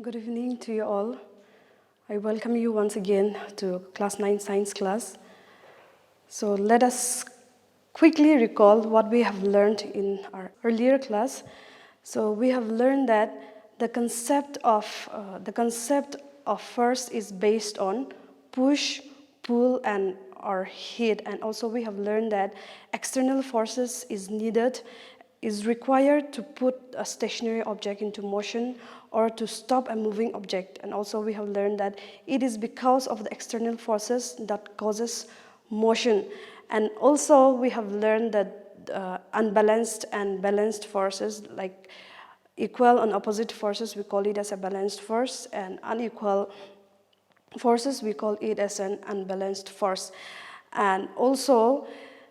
Good evening to you all. I welcome you once again to Class 9 Science class. So let us quickly recall what we have learned in our earlier class. So we have learned that the concept of force is based on push, pull, and or hit. And also we have learned that external forces is required to put a stationary object into motion or to stop a moving object. And also we have learned that it is because of the external forces that causes motion. And also we have learned that unbalanced and balanced forces, like equal and opposite forces, we call it as a balanced force, and unequal forces, we call it as an unbalanced force. And also,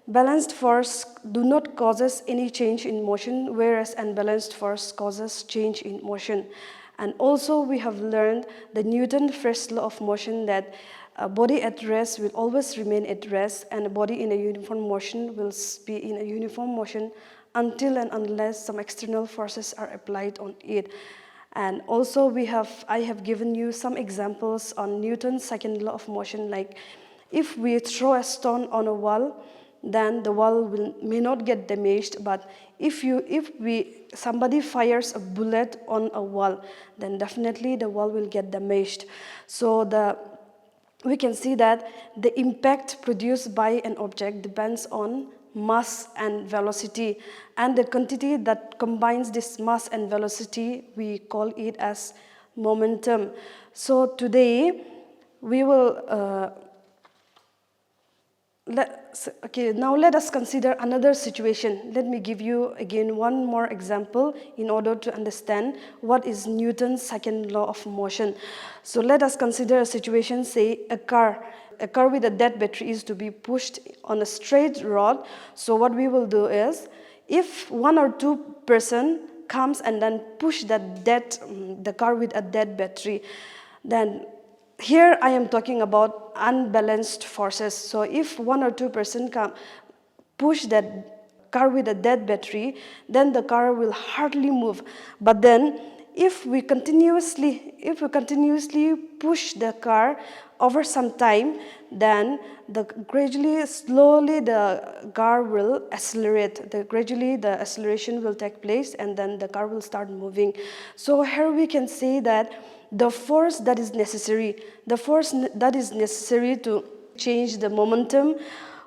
balanced force do not causes any change in motion, whereas unbalanced force causes change in motion. And also, we have learned the Newton's first law of motion, that a body at rest will always remain at rest, and a body in a uniform motion will be in a uniform motion until and unless some external forces are applied on it. And also I have given you some examples on Newton's second law of motion, like if we throw a stone on a wall, then the wall may not get damaged, but if somebody fires a bullet on a wall, then definitely the wall will get damaged. So we can see that the impact produced by an object depends on mass and velocity, and the quantity that combines this mass and velocity, we call it as momentum. So today we will now let us consider another situation. Let me give you again one more example in order to understand what is Newton's second law of motion. So let us consider a situation, say a car with a dead battery is to be pushed on a straight rod. So what we will do is, if one or two person comes and then push the car with a dead battery, then here I am talking about unbalanced forces. So if one or two person push that car with a dead battery, then the car will hardly move. But then if we continuously push the car over some time, then slowly the car will accelerate. Gradually the acceleration will take place, and then the car will start moving. So here we can say that the force that is necessary to change the momentum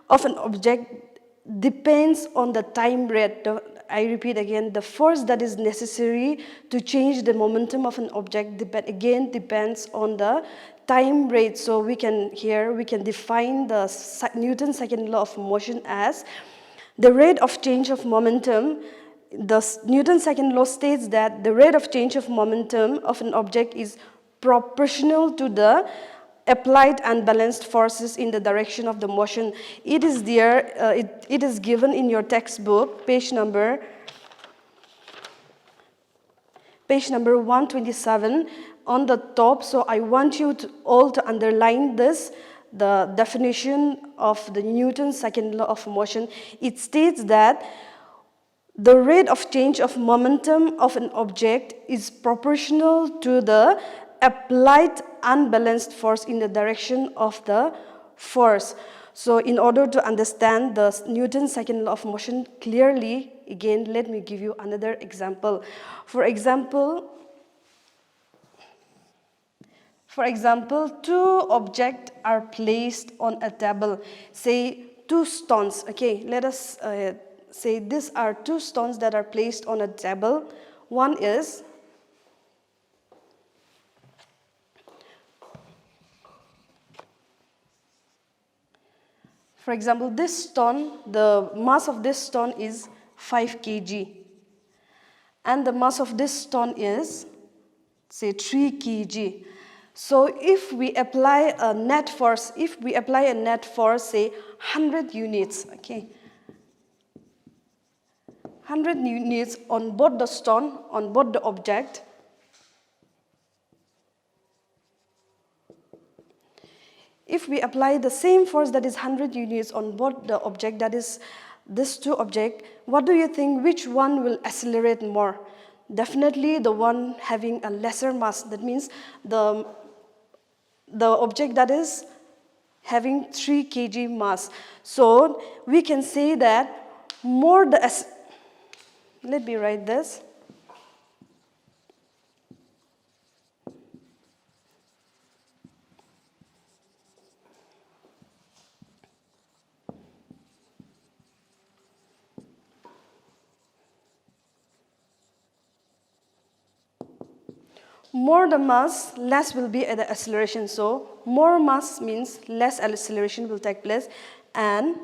of an object depends on the time rate. I repeat again, the force that is necessary to change the momentum of an object depends on the time rate. So we can define the Newton's second law of motion as the rate of change of momentum. Newton's second law states that the rate of change of momentum of an object is proportional to the applied unbalanced forces in the direction of the motion. It is there. It is given in your textbook, page number 127 on the top. So I want you all to underline this, the definition of the Newton's second law of motion. It states that the rate of change of momentum of an object is proportional to the applied unbalanced force in the direction of the force. So in order to understand the Newton's second law of motion clearly, again, let me give you another example. For example, two objects are placed on a table, say two stones. Okay, let us say these are two stones that are placed on a table. One is for example, this stone, the mass of this stone is 5 kg. And the mass of this stone is, say, 3 kg. So if we apply a net force, say 100 units, okay, 100 units on both the stone, on both the object, if we apply the same force, that is 100 units on both the object, that is these two objects, what do you think, which one will accelerate more? definitely the one having a lesser mass. That means the object that is having 3 kg mass. So we can say that more the, let me write this. More the mass, less will be the acceleration. So more mass means less acceleration will take place, and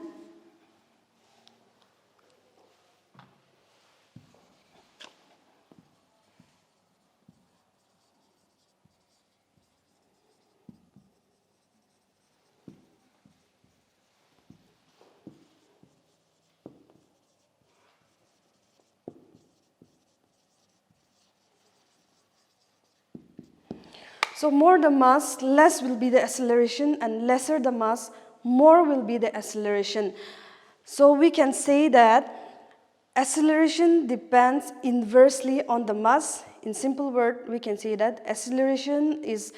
so more the mass, less will be the acceleration, and lesser the mass, more will be the acceleration. So we can say that acceleration depends inversely on the mass. In simple word, we can say that acceleration is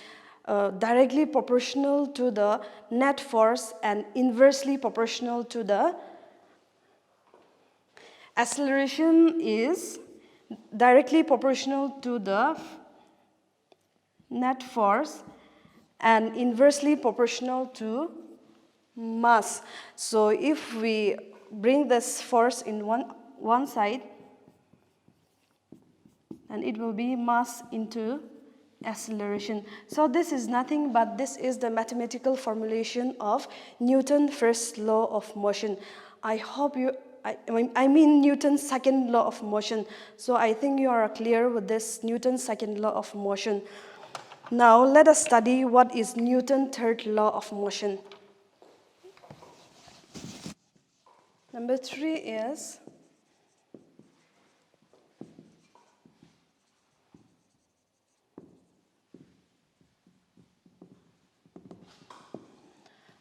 directly proportional to the net force and inversely proportional to the acceleration is directly proportional to the net force and inversely proportional to mass. So if we bring this force in one side, and it will be mass into acceleration. So this is nothing but this is the mathematical formulation of Newton's first law of motion. I hope you, I mean Newton's second law of motion. So I think you are clear with this Newton's second law of motion. Now let us study what is Newton's third law of motion. Number 3 is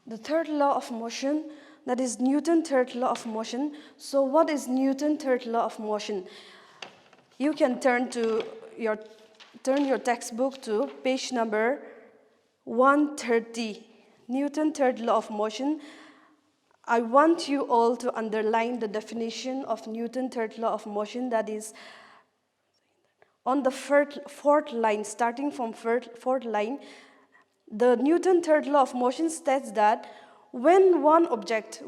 the third law of motion, that is Newton's third law of motion. So what is Newton's third law of motion? You can turn your textbook to page number 130. Newton's third law of motion. I want you all to underline the definition of Newton's third law of motion, that is on the fourth line, starting from fourth line. The Newton's third law of motion states that when one object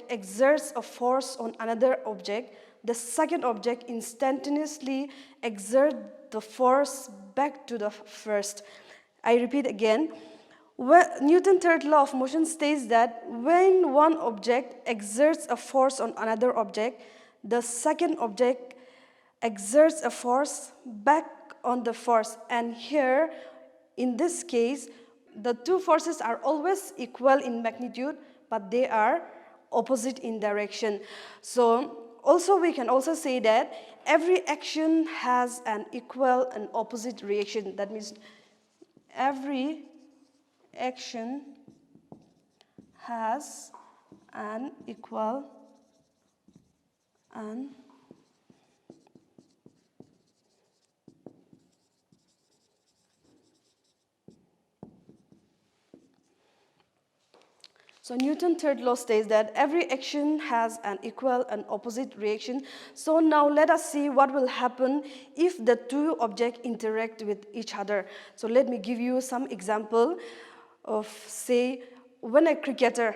exerts a force on another object, the second object instantaneously exerts the force back to the first. I repeat again. Newton's third law of motion states that when one object exerts a force on another object, the second object exerts a force back on the first. And here, in this case, the two forces are always equal in magnitude, but they are opposite in direction. So also we can also say that every action has an equal and opposite reaction. That means every action has an equal and so Newton's third law states that every action has an equal and opposite reaction. So now let us see what will happen if the two objects interact with each other. So let me give you some example of, say, when a cricketer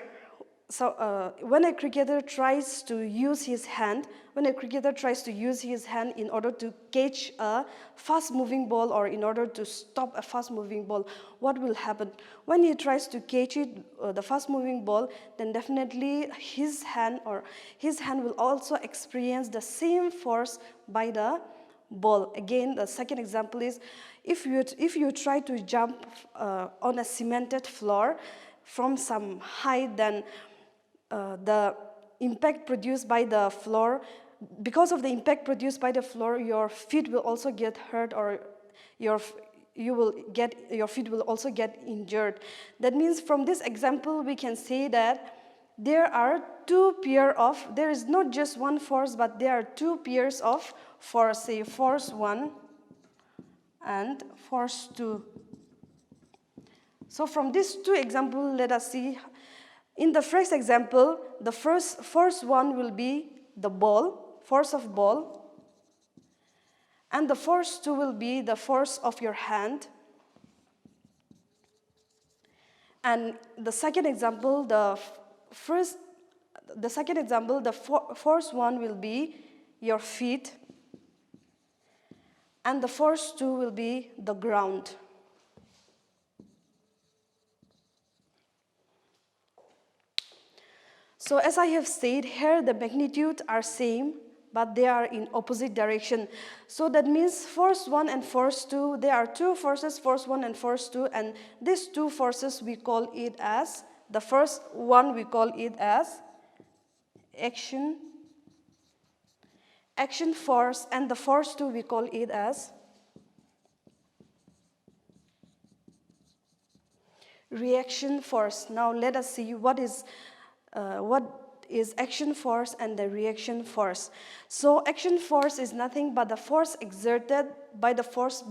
tries to use his hand, in order to catch a fast-moving ball or in order to stop a fast-moving ball, what will happen? When he tries to catch the fast-moving ball, then definitely his hand will also experience the same force by the ball. Again, the second example is if you try to jump on a cemented floor from some height, then the impact produced by the floor, because of the impact produced by the floor, your feet will also get hurt, or your feet will also get injured. That means from this example we can say that there is not just one force, but there are two pairs of force, say force 1 and force 2. So from these two examples, let us see. In the first example, the force 1 will be the ball, force of ball, and the force 2 will be the force of your hand. And the second example, the force 1 will be your feet, and the force 2 will be the ground. So as I have said, here the magnitudes are same, but they are in opposite direction. So that means force 1 and force 2, there are two forces, force 1 and force 2, and these two forces we call it as, the first one we call it as action force, and the force 2 we call it as reaction force. Now let us see what is action force and the reaction force. So action force is nothing but the force exerted by the first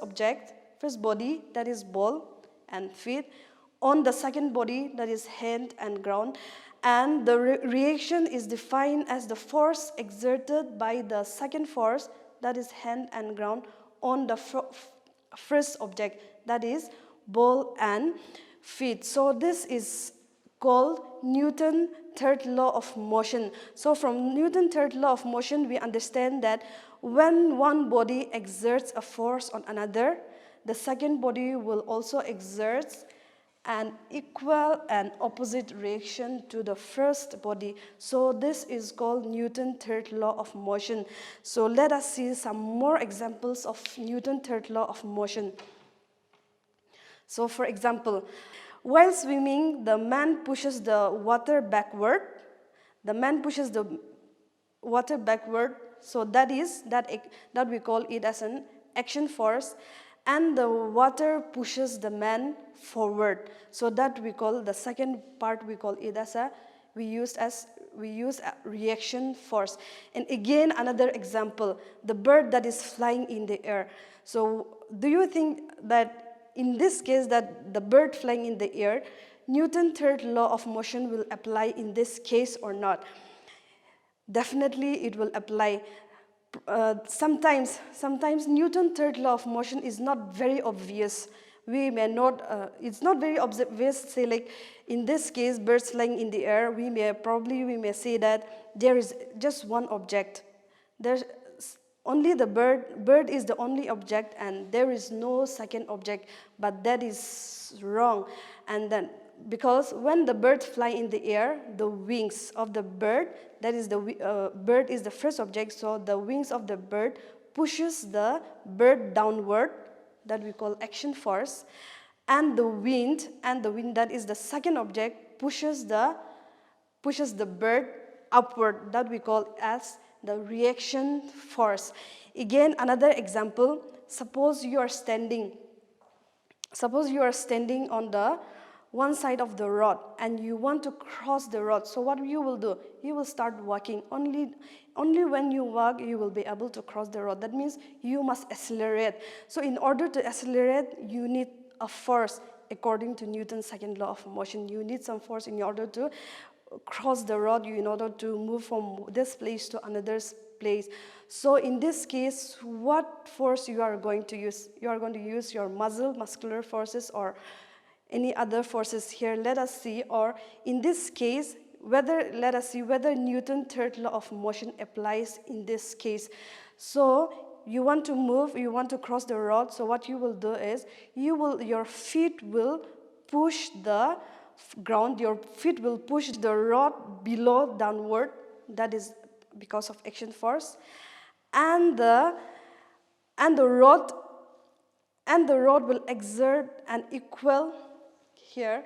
object, first body, that is ball and feet, on the second body, that is hand and ground. And the reaction is defined as the force exerted by the second force, that is hand and ground, on the first object, that is ball and feet. So this is called Newton's third law of motion. So from Newton's third law of motion, we understand that when one body exerts a force on another, the second body will also exert an equal and opposite reaction to the first body. So this is called Newton's third law of motion. So let us see some more examples of Newton's third law of motion. So for example, while swimming, the man pushes the water backward. The man pushes the water backward, so that we call it as an action force, and the water pushes the man forward. So that we call the second part, we call it as we use a reaction force. And again, another example, the bird that is flying in the air. So do you think that in this case that the bird flying in the air, Newton's third law of motion will apply in this case or not? Definitely it will apply. Sometimes Newton's third law of motion is not very obvious. We may not, it's not very obvious, say like in this case, birds flying in the air, we may say that there is just one object. There's only the bird is the only object and there is no second object, but that is wrong. And then because when the bird fly in the air, the wings of the bird, that is the bird is the first object, so the wings of the bird pushes the bird downward, that we call action force, and the wind that is the second object pushes the bird upward, that we call as the reaction force. Again, another example, suppose you are standing on the one side of the road and you want to cross the road. So what you will do? You will start walking. Only when you walk you will be able to cross the road. That means you must accelerate. So in order to accelerate, you need a force. According to Newton's second law of motion, you need some force in order to cross the road, in order to move from this place to another place. So in this case, what force you are going to use? You are going to use your muscular forces or any other forces here. Let us see, or in this case, let us see whether Newton's third law of motion applies in this case. So you want to move, you want to cross the road, so what you will do is, your feet will push the ground, your feet will push the rod below downward, that is because of action force, and the rod will exert an equal here,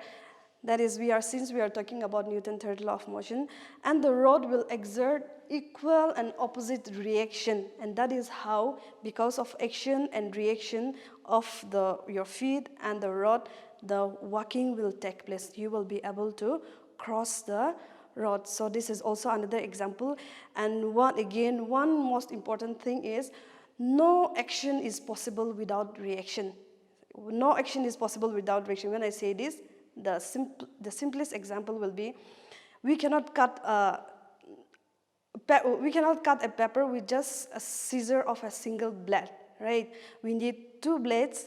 that is since we are talking about Newton's third law of motion, and the rod will exert equal and opposite reaction, and that is how, because of action and reaction of your feet and the rod, the walking will take place. You will be able to cross the rod. So this is also another example. And one most important thing is no action is possible without reaction. No action is possible without reaction. When I say this, the simplest example will be, we cannot cut a paper with just a scissor of a single blade, right? We need two blades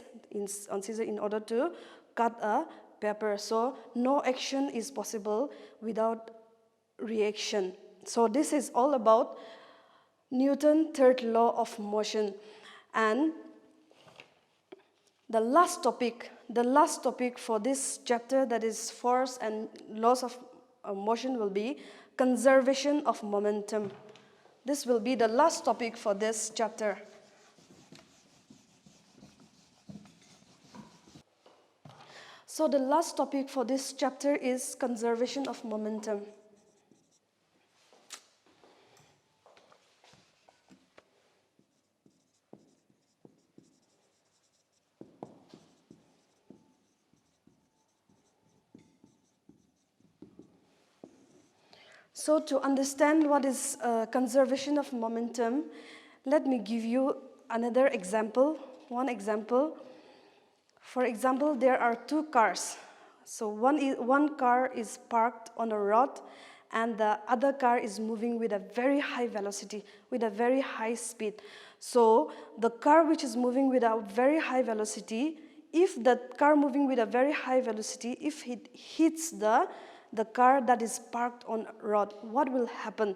on scissor in order to cut a paper. So no action is possible without reaction. So this is all about Newton's third law of motion. And the last topic for this chapter, that is force and laws of motion, will be conservation of momentum. This will be the last topic for this chapter. So the last topic for this chapter is conservation of momentum. So to understand what is conservation of momentum, let me give you another example, one example. For example, there are two cars. So one car is parked on a road and the other car is moving with a very high velocity, with a very high speed. So the car which is moving with a very high velocity, if the car moving with a very high velocity, if it hits the car that is parked on a road, what will happen?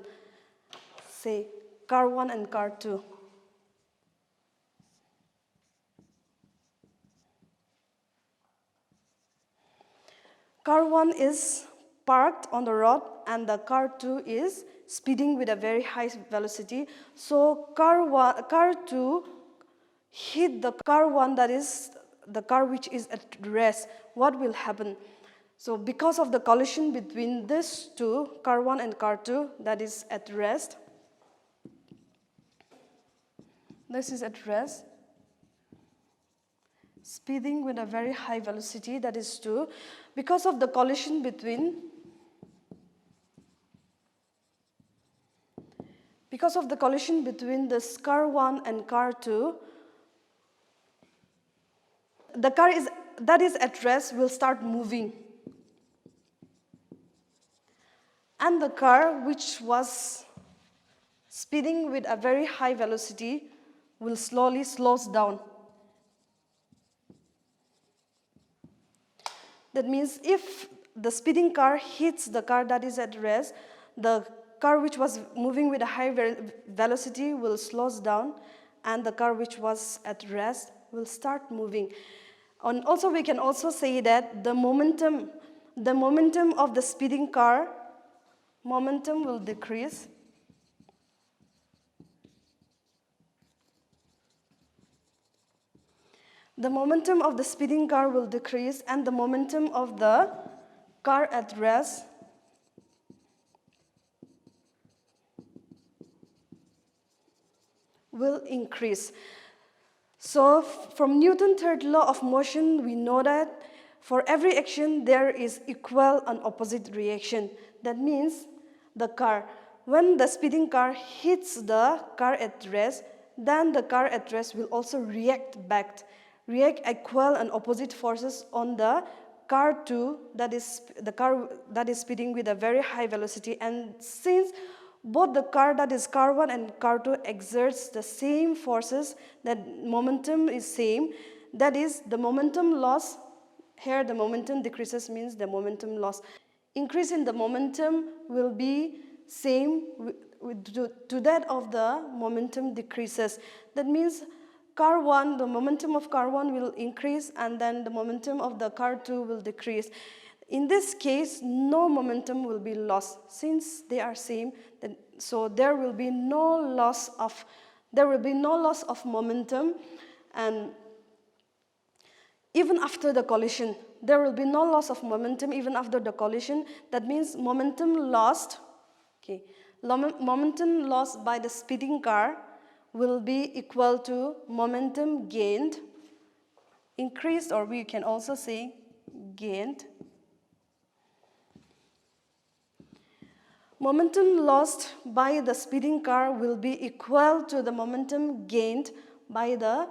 Say, car 1 and car 2. Car 1 is parked on the road and the car 2 is speeding with a very high velocity. So car 2 hit the car 1, that is the car which is at rest. What will happen? So because of the collision between these two, car 1 and car 2, that is at rest. This is at rest, speeding with a very high velocity, that is 2. Because of the collision between this car 1 and car 2, the car that is at rest will start moving. And the car which was speeding with a very high velocity will slowly slows down. That means if the speeding car hits the car that is at rest, the car which was moving with a high velocity will slow down and the car which was at rest will start moving. And also we can also say that the momentum of the speeding car, momentum will decrease. The momentum of the speeding car will decrease and the momentum of the car at rest will increase. So from Newton's third law of motion, we know that for every action there is equal and opposite reaction. That means when the speeding car hits the car at rest, then the car at rest will also react equal and opposite forces on the car 2, that is the car that is speeding with a very high velocity. And since both the car that is car 1 and car 2 exerts the same forces, that momentum is same, that is the momentum loss. Here the momentum decreases means the momentum loss. Increase in the momentum will be same to that of the momentum decreases. That means car 1, the momentum of car 1 will increase and then the momentum of the car 2 will decrease. In this case, no momentum will be lost since they are same. So there will be no loss of momentum, and even after the collision, there will be no loss of momentum even after the collision. That means momentum lost by the speeding car will be equal to momentum gained, increased, or we can also say gained, momentum lost by the speeding car will be equal to the momentum gained by the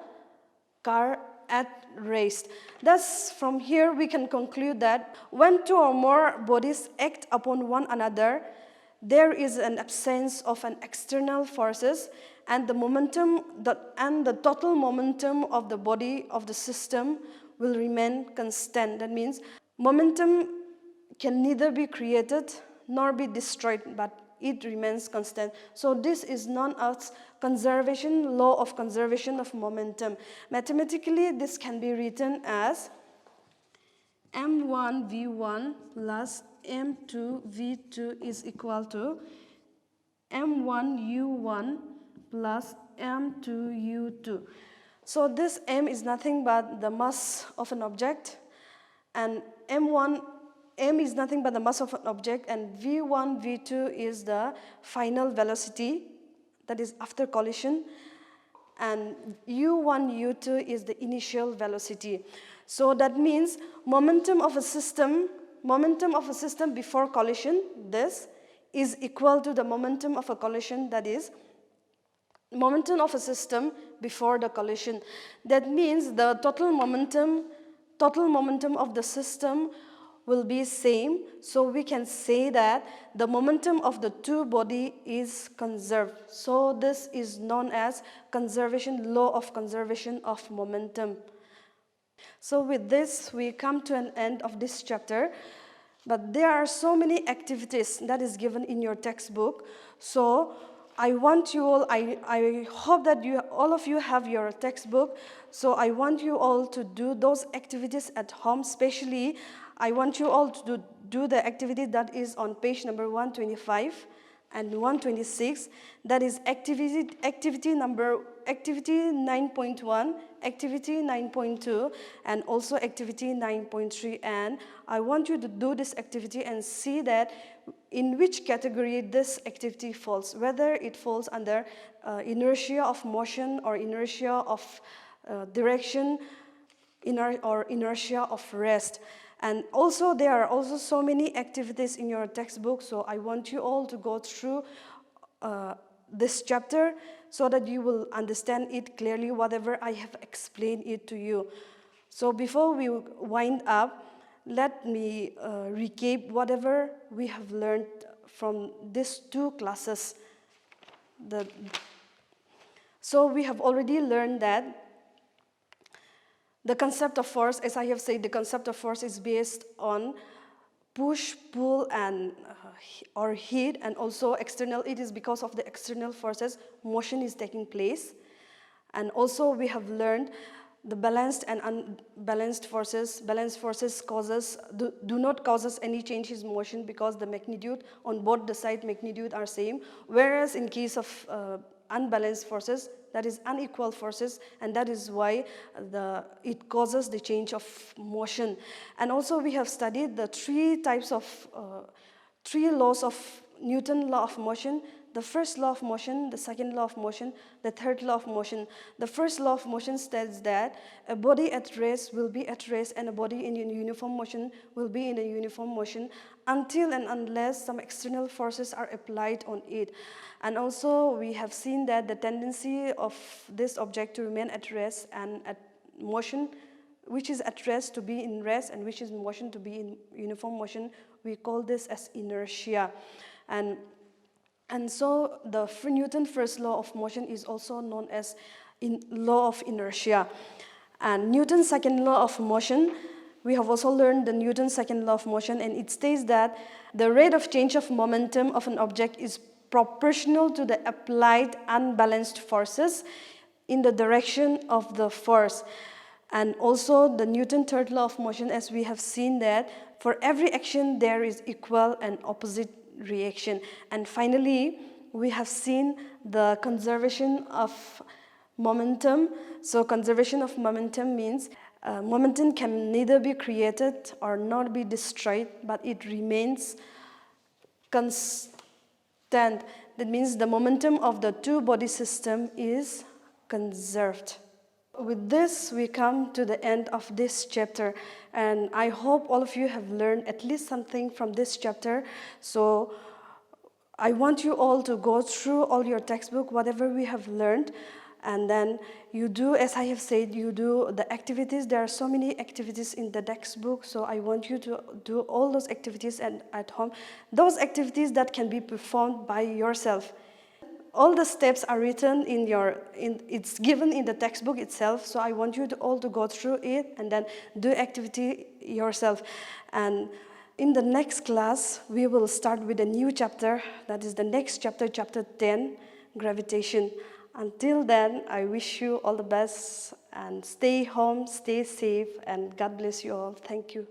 car at rest. Thus, from here we can conclude that when two or more bodies act upon one another, there is an absence of an external forces, and the total momentum of the body of the system will remain constant. That means momentum can neither be created nor be destroyed, but it remains constant. So this is known as law of conservation of momentum. Mathematically, this can be written as m1 v1 plus m2 v2 is equal to m1 u1 plus m2 u2. So this m is nothing but the mass of an object, and m is nothing but the mass of an object, and v1, v2 is the final velocity, that is after collision, and u1, u2 is the initial velocity. So that means momentum of a system before collision, this is equal to the momentum of a collision, that is momentum of a system before the collision. That means the total momentum of the system will be same, so we can say that the momentum of the two body is conserved. So this is known as law of conservation of momentum. So with this we come to an end of this chapter, but there are so many activities that is given in your textbook. So I want you all, I hope that all of you have your textbook, so I want you all to do those activities at home. Especially I want you all to do the activity that is on page number 125 and 126. That is activity 9.1, activity 9.2, and also activity 9.3. And I want you to do this activity and see that in which category this activity falls, whether it falls under inertia of motion or inertia of direction, or inertia of rest. And also there are also so many activities in your textbook, so I want you all to go through this chapter so that you will understand it clearly, whatever I have explained it to you. So before we wind up, let me recap whatever we have learned from these two classes. So we have already learned that the concept of force, as I have said, the concept of force is based on push, pull, and or heat, and also external. It is because of the external forces motion is taking place. And also we have learned the balanced and unbalanced forces. Balanced forces do not cause any change in motion because the magnitude on both the side magnitude are same. Whereas in case of unbalanced forces, that is unequal forces, and that is why it causes the change of motion. And also we have studied the three laws of Newton's law of motion: the first law of motion, the second law of motion, the third law of motion. The first law of motion states that a body at rest will be at rest, and a body in uniform motion will be in a uniform motion until and unless some external forces are applied on it. And also we have seen that the tendency of this object to remain at rest and at motion, which is at rest to be in rest and which is in motion to be in uniform motion, we call this as inertia. And so the Newton's first law of motion is also known as law of inertia. And Newton's second law of motion, we have also learned the Newton's second law of motion, and it states that the rate of change of momentum of an object is proportional to the applied unbalanced forces in the direction of the force. And also the Newton's third law of motion, as we have seen that for every action there is equal and opposite reaction. And finally, we have seen the conservation of momentum. So conservation of momentum means momentum can neither be created or not be destroyed, but it remains constant. That means the momentum of the two-body system is conserved. With this, we come to the end of this chapter, and I hope all of you have learned at least something from this chapter. So I want you all to go through all your textbook, whatever we have learned, and then you do, as I have said, you do the activities. There are so many activities in the textbook, so I want you to do all those activities at home. Those activities that can be performed by yourself. All the steps are written it's given in the textbook itself, so I want you to all to go through it and then do activity yourself. And in the next class, we will start with a new chapter, that is the next chapter, chapter 10, gravitation. Until then, I wish you all the best and stay home, stay safe, and God bless you all. Thank you.